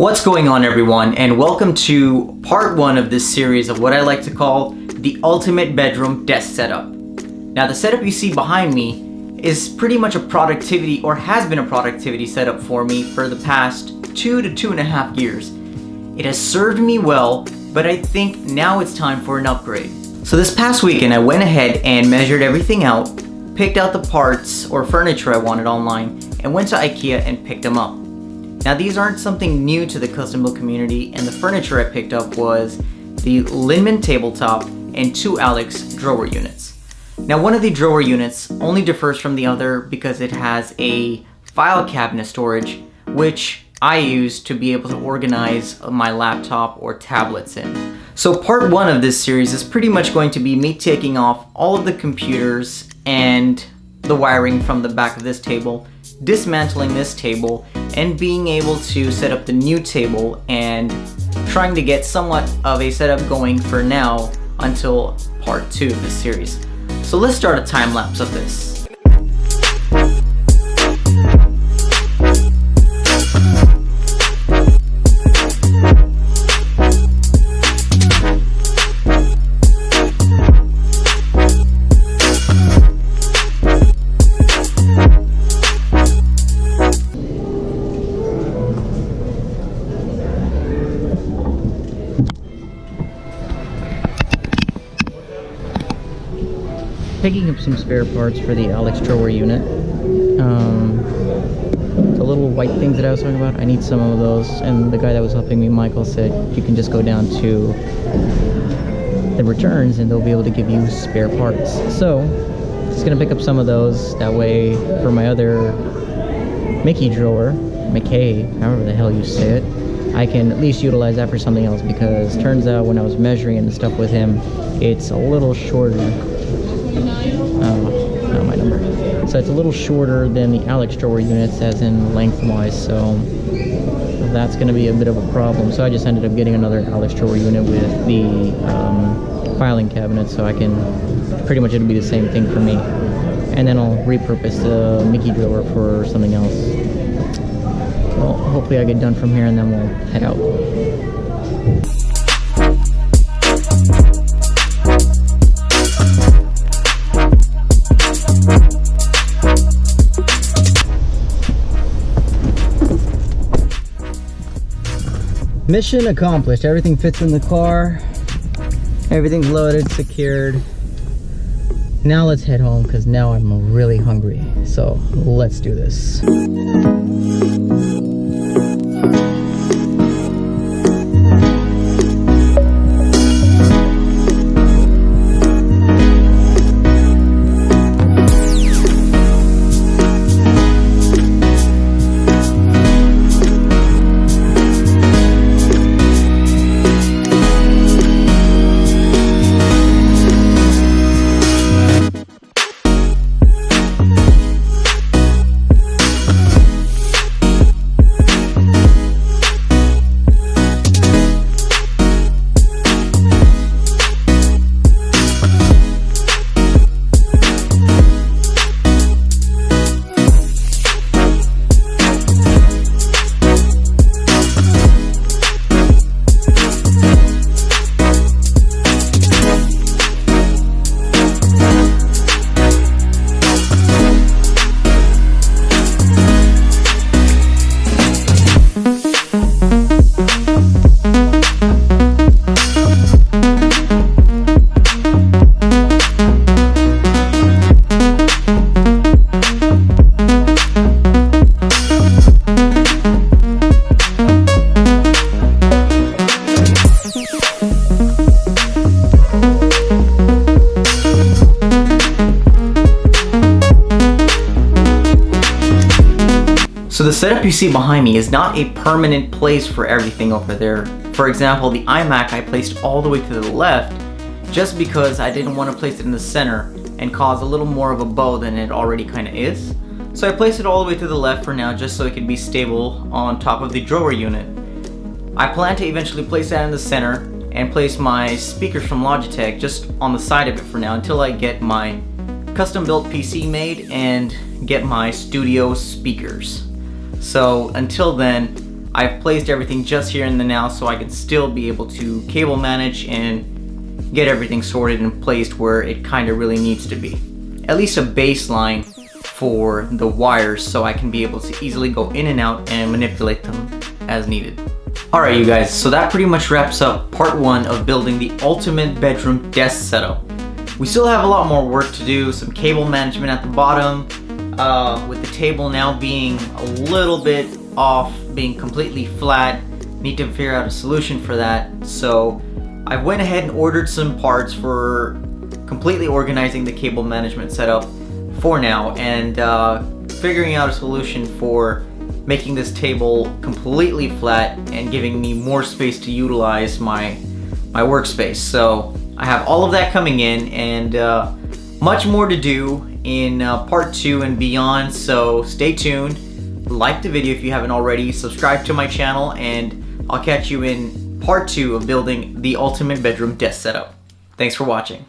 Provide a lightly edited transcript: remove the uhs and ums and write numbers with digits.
What's going on, everyone, and welcome to part one of this series of what I like to call the ultimate bedroom desk setup. Now, the setup you see behind me is pretty much a productivity, or has been a productivity setup for me for the past 2 to 2.5 years. It has served me well, but I think now it's time for an upgrade. So this past weekend I went ahead and measured everything out, picked out the parts or furniture I wanted online, and went to IKEA and picked them up. Now, these aren't something new to the custom build community, and the furniture I picked up was the Linman tabletop and 2 Alex drawer units. Now, one of the drawer units only differs from the other because it has a file cabinet storage, which I use to be able to organize my laptop or tablets in. So part one of this series is pretty much going to be me taking off all of the computers and the wiring from the back of this table, dismantling this table, and being able to set up the new table and trying to get somewhat of a setup going for now until part 2 of this series. So let's start a time lapse of this. Picking up some spare parts for the Alex drawer unit. The little white things that I was talking about, I need some of those, and the guy that was helping me, Michael, said you can just go down to the returns and they'll be able to give you spare parts. So just gonna pick up some of those, that way for my other Mickey drawer, McKay, however the hell you say it, I can at least utilize that for something else, because turns out when I was measuring and stuff with him, it's a little shorter. Not my number. So it's a little shorter than the Alex drawer units, as in lengthwise, so that's going to be a bit of a problem. So I just ended up getting another Alex drawer unit with the filing cabinet, so I can pretty much, it'll be the same thing for me. And then I'll repurpose the Mickey drawer for something else. Well, hopefully I get done from here and then we'll head out. Mission accomplished. Everything fits in the car. Everything's loaded, secured. Now let's head home, because now I'm really hungry. So let's do this. So the setup you see behind me is not a permanent place for everything over there. For example, the iMac I placed all the way to the left just because I didn't want to place it in the center and cause a little more of a bow than it already kind of is. So I placed it all the way to the left for now, just so it can be stable on top of the drawer unit. I plan to eventually place that in the center and place my speakers from Logitech just on the side of it for now until I get my custom built PC made and get my studio speakers. So until then, I've placed everything just here in the now so I can still be able to cable manage and get everything sorted and placed where it kind of really needs to be. At least a baseline for the wires so I can be able to easily go in and out and manipulate them as needed. Alright you guys, so that pretty much wraps up part 1 of building the ultimate bedroom desk setup. We still have a lot more work to do, some cable management at the bottom, with the table now being a little bit off, being completely flat. Need to figure out a solution for that. So I went ahead and ordered some parts for completely organizing the cable management setup for now, and figuring out a solution for making this table completely flat and giving me more space to utilize my workspace. So I have all of that coming in, and much more to do in part 2 and beyond, so stay tuned. Like the video if you haven't already, subscribe to my channel, and I'll catch you in part 2 of building the ultimate bedroom desk setup. Thanks for watching.